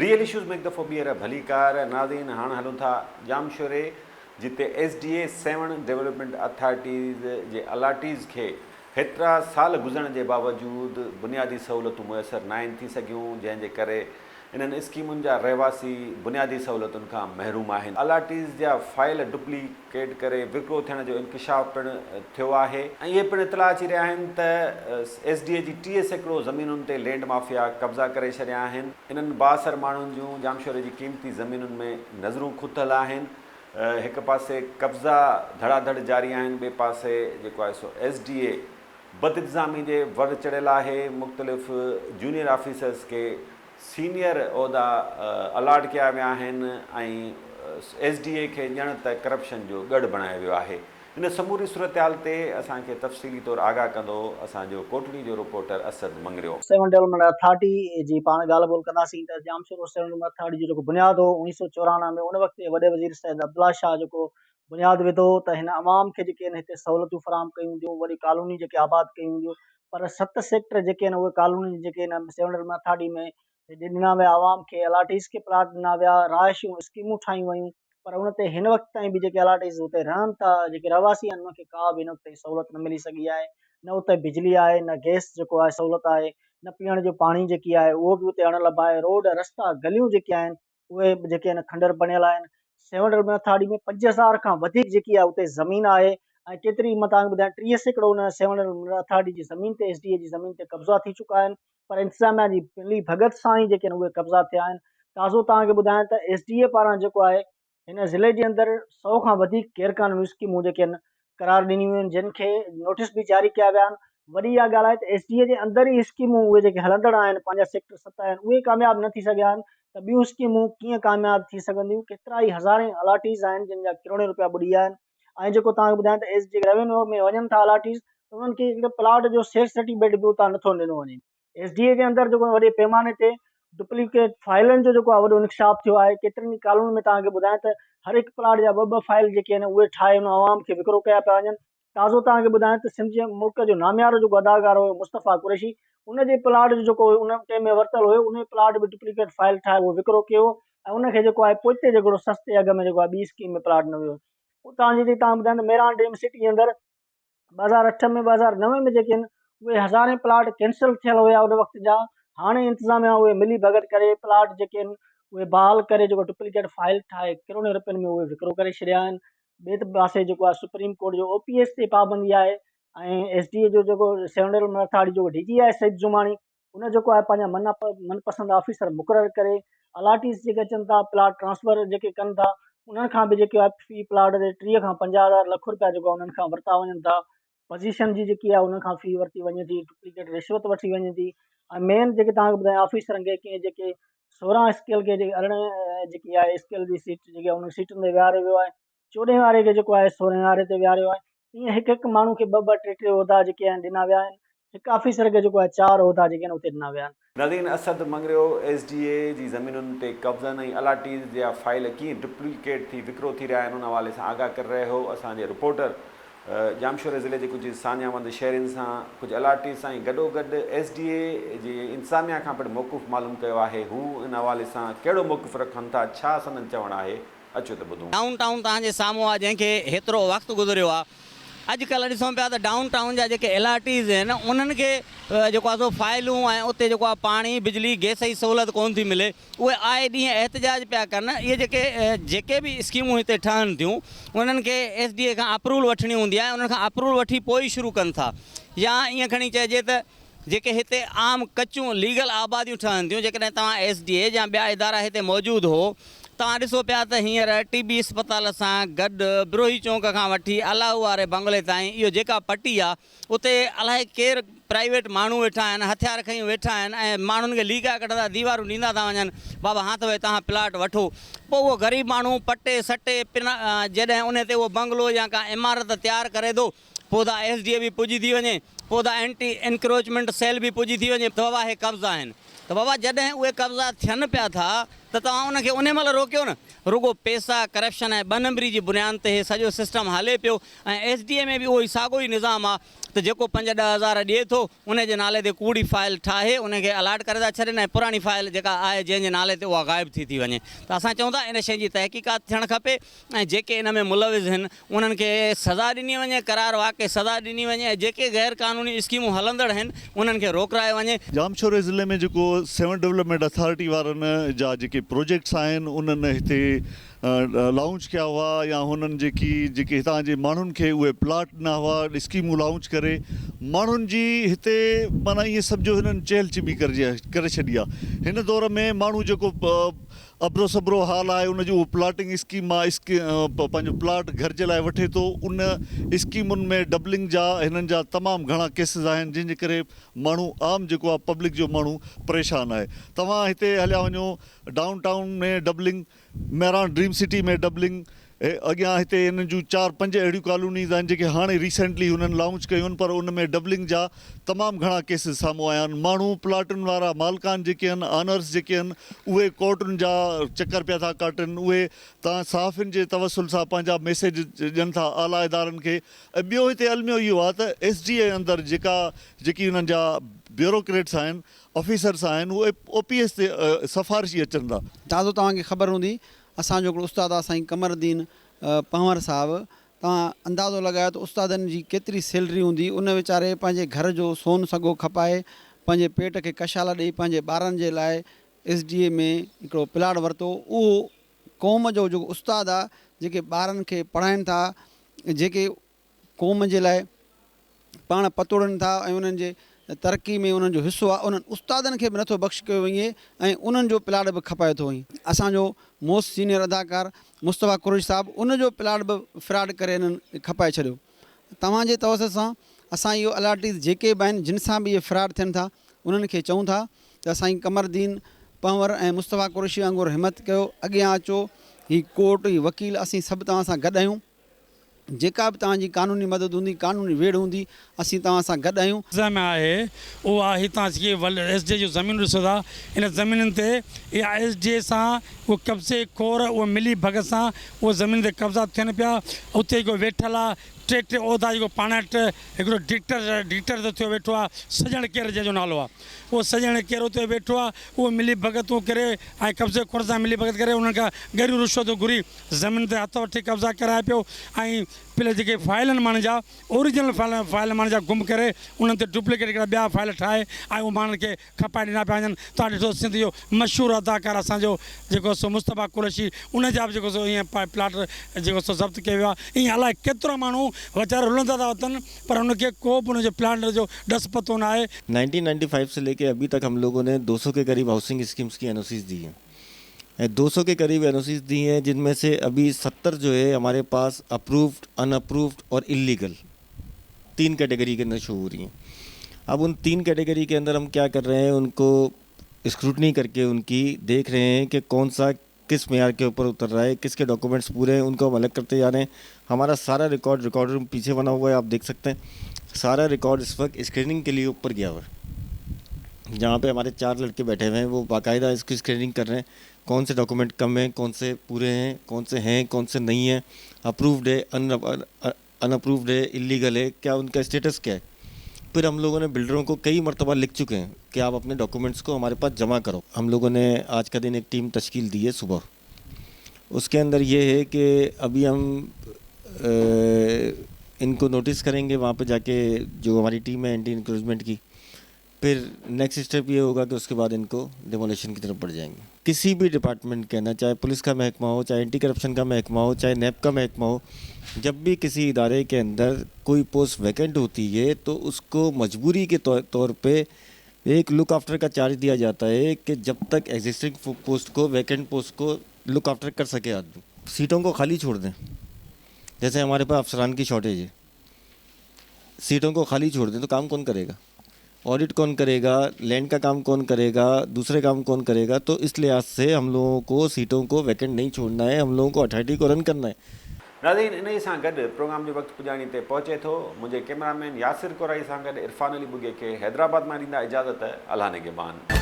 Real issues में एक दफ़ो ॿीहर भली कार नाज़रीन हाणे हलूं था जामशोरे जिते SDA 7 डेवलपमेंट अथॉरिटीज़ जे अलाटीज़ खे हेतिरा साल गुज़रण जे बावजूदु बुनियादी सहूलियतूं मुयसरु न आहिनि थी सघियूं, जंहिंजे करे इन्हनि स्कीमुनि जा रहवासी बुनियादी सहूलियतुनि खां महरूम आहिनि। अलाटीज़ जा फाइल डुप्लीकेट करे विकिरो थियण जो इंकशाफ पिणु थियो आहे ऐं इहे पिणु इतला अची रहिया आहिनि त SDA जी 30 एकड़ ज़मीनुनि ते लैंड माफ़िया कब्ज़ा करे छॾिया आहिनि। इन्हनि बासर माण्हुनि जूं जामशोरे जी क़ीमती ज़मीनुनि में नज़रूं खुथल आहिनि। हिक पासे कब्ज़ा धड़ाधड़ जारी आहिनि, ॿिए पासे जेको आहे सो SDA बदइंतिज़ामी जे वर चढ़ियल आहे। मुख़्तलिफ़ जूनियर ऑफिसर्स खे सीनियर उहिदा अलाट कया विया आहिनि ऐं SDA खे ॼण त करप्शन जो गढ़ बणायो वियो आहे। इन समूरी सूरतहाल ते असांखे तफ़सीली तौर आगाह कंदो असांजो कोटड़ी जो reporter Asad Mangrio. 7 development authority जी पाण ॻाल्हि ॿोल कंदासीं त जामशोरो 7 डेवलपमेंट अथॉरिटी जो जेको बुनियादु हो 1994 में, उन वक़्तु वॾे वज़ीर सैयद अब्दुल्ला शाह जेको बुनियादु विधो त हिन अवाम खे जेके आहिनि हिते सहूलियतूं फराहम कयूं वेंदियूं, वॾी कॉलोनी जेके आबाद कयूं वेंदियूं। पर 7 सेक्टर जेके आहिनि उहे कॉलोनी जेके आहिनि 7 डेवलपमेंट अथॉरिटी में ॾिना विया, आवाम खे अलाटीज़ खे प्लाट ॾिना विया, रहायशूं स्कीमूं ठाहियूं वयूं। पर उन ते हिन वक़्त ताईं बि जेके अलाटीज़ हुते रहनि था, जेके रहवासी आहिनि, उनखे का बि हिन वक़्त सहूलियत न मिली सघी आहे। न उते बिजली आहे, न गैस जेको आहे सहूलियत आहे, न पीअण जो पाणी जेकी आहे उहो बि उते अणलभ आहे। रोड रस्ता गलियूं जेके आहिनि उहे जेके आहिनि खंडर बणियल आहिनि। 7 डेवलपमेंट अथॉरिटी में 5000 खां वधीक जेकी आहे उते ज़मीन आहे ऐं केतिरी मां तव्हांखे ॿुधायां 30 एकड़ उन 7 डेवलपमेंट अथॉरिटी जी ज़मीन ते SDA जी ज़मीन ते कब्ज़ा थी चुका आहिनि। पर इंतिज़ामिया जी मिली भगत सां ई जेके आहिनि उहे कब्ज़ा थिया आहिनि। ताज़ो तव्हांखे ॿुधायां त SDA पारां जेको आहे हिन ज़िले जे अंदरि 100 खां वधीक गैर क़ानूनी स्कीमूं जेके आहिनि करार ॾिनियूं आहिनि, जिन खे नोटिस बि जारी कया विया आहिनि। वॾी इहा ॻाल्हि आहे त SDA जे अंदरि ई स्कीमूं उहे जेके हलंदड़ आहिनि, पंहिंजा सेक्टर 7 आहिनि, उहे कामयाबु न थी सघिया आहिनि। त ॿियूं स्कीमूं कीअं कामयाबु थी सघंदियूं? केतिरा ई हज़ारे अलाटीज़ आहिनि जिन जा करोड़े रुपया ॿुॾी विया आहिनि। ऐं जेको तव्हांखे ॿुधायां त SDA रेवेन्यू में वञनि था अलाटीज़, त उन्हनि खे हिकिड़े प्लाट जो सेठ सर्टिफिकेट बि उतां नथो ॾिनो वञे। SDA जे अंदरि जेको वॾे पैमाने ते डुप्लीकेट फाइलनि जो जेको आहे वॾो निक्षाप थियो आहे। केतिरनि ई कॉलोनी में तव्हांखे ॿुधायां त हर हिकु प्लाट जा 2-2 फाइल जेके आहिनि उहे ठाहे उन आवाम खे विकिरो कया पिया वञनि। ताज़ो तव्हांखे ॿुधायां त सिंध जे मुल्क जो नामियारो जेको अदाकार हुयो मुस्तफ़ा कुरैशी, उन जे प्लाट जो जेको उन टाइम में वरितल हुयो, उन प्लाट बि डुप्लीकेट फाइल ठाहे उहो विकिरो कयो ऐं उनखे जेको आहे पोइते जेको सस्ते अघ में जेको आहे ॿी स्कीम में प्लाट न वियो। उतां जी तव्हां ॿुधायां त मेरान ड्रीम सिटी जे अंदरि 2008 में 2009 में जेके आहिनि उहे हज़ारे प्लाट कैंसिल थियल हुया उन वक़्त जा। हाणे इंतिज़ामिया उहे मिली भगत करे प्लाट जेके आहिनि उहे बहाल करे जेको डुप्लीकेट फाइल ठाहे करोड़े रुपयनि में उहे विकिरो करे छॾिया आहिनि। ॿिए पासे जेको आहे सुप्रीम कोर्ट जो OPS ते पाबंदी आहे ऐं SDA जो जेको 7 डेवलपमेंट अथॉरिटी जो DG आहे सईद जुमानी, उन जेको आहे पंहिंजा मनपसंद ऑफिसर मुक़ररु करे अलाटीज़ जेके अचनि था प्लाट ट्रांसफर जेके कनि था, उन्हनि खां बि जेके आहे फी प्लाट ते 30 खां 50 लख रुपया जेको आहे उन्हनि खां वरिता वञनि था। पोजीशन जी जेकी आहे उन्हनि खां फी वरिती वञे थी, डुप्लीकेट रिश्वत वठी वञे थी। ऐं मेन जेके तव्हांखे ॿुधायां ऑफिसरनि खे कीअं जेके 16 स्केल खे जेके 18 जेकी आहे स्केल जी सीट जेकी आहे उन सीटुनि ते विहारे वियो आहे, 14 वारे खे जेको आहे 16 वारे ते विहारियो आहे। ईअं हिकु हिकु माण्हू खे 2-2 टे उहिदा जेके आहिनि ॾिना विया आहिनि। हिकु ऑफिसर खे जेको आहे 4 उहिदा जेके आहिनि उते ॾिना विया आहिनि। नाज़रीन, असद मंगरियो SDA जी ज़मीनुनि ते कब्ज़नि ऐं अलाटीज़ जा फाइल कीअं डुप्लीकेट थी विकिरो थी रहिया आहिनि उन हवाले सां आगाह करे रहियो हो असांजे रिपोर्टर जामशोरे ज़िले जे कुझु सानियावंद शहरनि सां, कुझु अलाटीज़ सां गॾोगॾु SDA जी इंतिज़ामिया खां पिणु मौक़ुफ़ मालूम कयो आहे। हू इन हवाले सां कहिड़ो मौक़ुफ़ रखनि था, छा संदनि चवणु आहे, अचो त ॿुधूं। डाउन टाउन तव्हांजे साम्हूं आहे, जंहिंखे हेतिरो वक़्तु गुज़रियो आहे। अॼुकल्ह ॾिसूं पिया त डाउन टाउन जा जेके अलाटीज़ आहिनि उन्हनि खे जेको आहे सो फाइलूं ऐं उते जेको आहे पाणी बिजली गैस जी सहूलियत कोन थी मिले। उहे आए ॾींहं एहतजाज पिया कनि। इहे जेके बि स्कीमूं हिते ठहनि थियूं उन्हनि खे SDA खां अप्रूवल वठणी हूंदी आहे, उन्हनि खां अप्रूवल वठी पोइ ई शुरू कनि था। या ईअं खणी चइजे त जेके हिते आम कचूं लीगल आबादियूं ठहनि थियूं, जेकॾहिं तव्हां SDA या ॿिया इदारा हिते मौजूदु हो, तव्हां ॾिसो पिया त हींअर TB अस्पताल सां गॾु ब्रोही चौंक खां वठी अलाहू वारे बंगले ताईं इहो जेका पटी आहे उते अलाए केरु प्राइवेट माण्हू वेठा आहिनि, हथियार खणी वेठा आहिनि ऐं माण्हुनि खे लीका कढंदा दीवारूं ॾींदा था वञनि, बाबा हाथ भई तव्हां प्लाट वठो। पोइ उहो ग़रीब माण्हू पटे सटे जॾहिं उन ते उहो बंगलो या का इमारत तयारु करे थो, पोइ त SDA बि पुॼी थी वञे, पोइ त एंटी एनक्रोचमेंट सेल बि पुॼी थी वञे, त बाबा हे कब्ज़ा आहिनि। त बाबा जॾहिं उहे कब्ज़ा थियनि पिया था त तव्हां उनखे उन महिल रोकियो न। रुगो पैसा करप्शन ऐं ॿ नंबरी जी बुनियाद ते सॼो सिस्टम हले पियो ऐं SDA में बि उहो ई साॻियो ई निज़ाम आहे। त जेको 5-10 हज़ार ॾिए थो उन जे नाले ते कूड़ी फाइल ठाहे उनखे अलाट करे था छॾनि ऐं पुराणी फाइल जेका आहे जंहिंजे नाले ते उहा ग़ाइबु थी वञे। त असां चऊं था इन शइ जी तहक़ीक़ात थियणु खपे ऐं जेके इन में मुलविज़ आहिनि उन्हनि खे सज़ा ॾिनी वञे, करार वाक़ई सज़ा ॾिनी वञे ऐं जेके गैर क़ानूनी स्कीमूं हलंदड़ आहिनि उन्हनि खे रोकराए वञे। जामशोरे ज़िले में जेको 7 डेवलपमेंट अथॉरिटी वारनि जा जेके प्रोजेक्ट्स आहिनि उन्हनि हिते लॉन्च किया हुआ या हुननि जेके हितां जे माण्हुनि खे उहे प्लाट ॾिना हुआ, स्कीमूं लॉन्च करे माण्हुनि जी हिते माना ईअं सम्झो हिननि चहल चिबी करे छॾी आहे। हिन दौर में माण्हू जेको अबरो सबरो हाल आहे उनजो उहो प्लाटिंग स्कीम आहे, पंहिंजो प्लाट घर जे लाइ वठे थो। उन स्कीमुनि में डबलिंग जा हिननि जा तमामु घणा केसिस आहिनि जंहिंजे करे माण्हू आम जेको आहे पब्लिक जो माण्हू परेशान आहे। तव्हां हिते हलिया वञो डाउन टाउन में डबलिंग, मेरान ड्रीम सिटी में डबलिंग, अॻियां हिते हिननि जूं 4-5 अहिड़ियूं कॉलोनीज़ आहिनि जेके हाणे रिसेंटली हुननि लॉन्च कयूं आहिनि, पर उन में डबलिंग जा तमामु घणा केसिस साम्हूं आया आहिनि। माण्हू प्लाटुनि वारा मालिकान जेके आहिनि, ऑनर्स जेके आहिनि, उहे कोर्टुनि जा चकर पिया था काटनि। उहे तव्हां सहाफ़ियुनि जे तवसुल सां पंहिंजा मैसेज ॾियनि था आला इदारनि खे। ऐं ॿियो हिते अलमियो इहो आहे त SDA अंदरि जेकी हुननि जा ब्यूरोक्रेट्स आहिनि, ऑफिसर्स आहिनि, उहे OPS ते सिफारिशी अचनि था। ताज़ो तव्हांखे ख़बर हूंदी असांजो हिकिड़ो उस्तादु आहे साईं कमरदीन पंवर साहिबु। तव्हां अंदाज़ो लॻायो त उस्तादनि जी केतिरी सैलरी हूंदी। उन वीचारे पंहिंजे घर जो सोन सॻो खपाए पंहिंजे पेट खे कशाला ॾेई पंहिंजे ॿारनि जे लाइ SDA में हिकिड़ो प्लाट वरितो। उहो क़ौम जो जेको उस्तादु आहे, जेके ॿारनि खे पढ़ाइनि था, जेके क़ौम जे लाइ पाण पतोड़नि था ऐं उन्हनि जे तरक़ी में उन्हनि जो हिसो आहे, उन्हनि उस्तादनि खे बि नथो बख़्श कयो वञे ऐं उन्हनि जो प्लाट बि खपाए थो वञे। असांजो मोस्ट सीनियर अदाकार मुस्तफ़ा कुरैशी साहिबु उनजो प्लाट बि फ्रॉड करे हिननि खपाए छॾियो। तव्हांजे तवसर सां असां इहो अलाटीज़ जेके बि आहिनि जिन सां बि इहे फ्रॉड थियनि था उन्हनि खे चऊं था त साईं कमरदीन पंवर ऐं मुस्तफ़ा कुरैशी वांगुरु हिमत कयो, अॻियां अचो। ही कोर्ट, ही वकील, असीं सभु तव्हां सां गॾु आहियूं। जेका बि तव्हांजी कानूनी मदद हूंदी, कानूनी वेड़ हूंदी, असीं तव्हां सां गॾु आहियूं। में आहे उहो आहे हितां जेके SDA जो ज़मीन ॾिसो था, इन ज़मीनुनि ते इहा SDA सां उहो कब्ज़े खोर, उहो मिली भगत सां उहो ज़मीन ते कब्ज़ा थियनि पिया। उते जेको वेठल आहे टे उहिदा जेको पाण वटि हिकिड़ो डिक्टर त थियो वेठो आहे, सजण केर जंहिंजो नालो आहे, उहो सजण केर उते वेठो आहे। उहो मिली भगतूं करे ऐं कब्ज़े खोर सां मिली भगत करे उन्हनि खां गहिरियूं रिश्वतूं घुरी ज़मीन ते हथ वठी कब्ज़ा कराए पियो। ऐं पहले जेके फाइल आहिनि माण्हुनि जा, ओरिजिनल फाइल माण्हुनि जा गुम करे उन्हनि ते डुप्लीकेट हिकिड़ा ॿिया फाइल ठाहे ऐं उहे माण्हुनि खे खपाए ॾिना पिया वञनि। तव्हां ॾिठो सिंध जो मशहूरु अदाकार असांजो जेको सो मुस्तफ़ा कुरैशी, उनजा बि जेको सो ईअं प्लाट जेको सो ज़ब्त कयो वियो आहे। ईअं अलाए केतिरा माण्हू वीचारा रुलंदा था वतन, पर उनखे को बि उनजो प्लाट जो ॾस पतो न आहे। 1995 से लेके अभी तक हम लोगों ने 200 के करीब हाउसिंग स्कीम्स की NOCs दी हैं। 200 के करीब NOCs दी हैं, जिनमें से अभी 70 जो है हमारे पास अप्रूव्ड, अनअप्रूव्ड और इलीगल 3 कैटेगरी के अंदर शो हो रही हैं। अब उन 3 कैटेगरी के अंदर हम क्या कर रहे हैं, उनको स्क्रूटनी करके उनकी देख रहे हैं कि कौन सा किस मेयार के ऊपर उतर रहा है, किसके डॉक्यूमेंट्स पूरे हैं, उनको हम अलग करते जा रहे हैं। हमारा सारा रिकॉर्ड रूम पीछे बना हुआ है, आप देख सकते हैं। सारा रिकॉर्ड इस वक्त स्क्रीनिंग के लिए ऊपर गया हुआ है, जहाँ पे हमारे 4 लड़के बैठे हुए हैं, वो बाकायदा इसकी स्क्रीनिंग कर रहे हैं, कौन से डॉक्यूमेंट कम हैं, कौन से पूरे हैं, कौन से नहीं हैं, अप्रूव्ड है, अनअप्रूव्ड है, इलीगल है, क्या उनका स्टेटस क्या है। फिर हम लोगों ने बिल्डरों को कई मरतबा लिख चुके हैं कि आप अपने डॉक्यूमेंट्स को हमारे पास जमा करो। हम लोगों ने आज का दिन एक टीम तश्कील दी है सुबह, उसके अंदर ये है कि अभी हम इनको नोटिस करेंगे वहाँ पे जाके, जो हमारी टीम है एंटी इंक्रोचमेंट की। फिर नेक्स्ट स्टेप ये होगा कि उसके बाद इनको डेमोलिशन की तरफ बढ़ जाएंगे। किसी भी डिपार्टमेंट के ना, चाहे पुलिस का महकमा हो, चाहे एंटी करप्शन का महकमा हो, चाहे NAP का महकमा हो, जब भी किसी इदारे के अंदर कोई पोस्ट वैकेंट होती है तो उसको मजबूरी के तौर पे एक लुक आफ्टर का चार्ज दिया जाता है कि जब तक एग्जिस्टिंग पोस्ट को, वैकेंट पोस्ट को लुक आफ्टर कर सके आदमी। सीटों को खाली छोड़ दें, जैसे हमारे पास अफसरान की शॉर्टेज है, सीटों को खाली छोड़ दें तो काम कौन करेगा, ऑडिट कौन करेगा, लैंड का काम कौन करेगा, दूसरे काम कौन करेगा। तो इस लिहाज से हम लोगों को सीटों को वैकेंट नहीं छोड़ना है, हम लोगों को अथॉरिटी को रन करना है। नाज़रीन, इन सां गॾु प्रोग्राम जो वक़्तु पुॼाणी ते पहुचे थो। मुंहिंजे कैमरामैन यासिर कोराई सां गॾु इरफान अली बुगे खे हैदराबाद मां ॾींदा इजाज़त। अल्लाह निगहबान।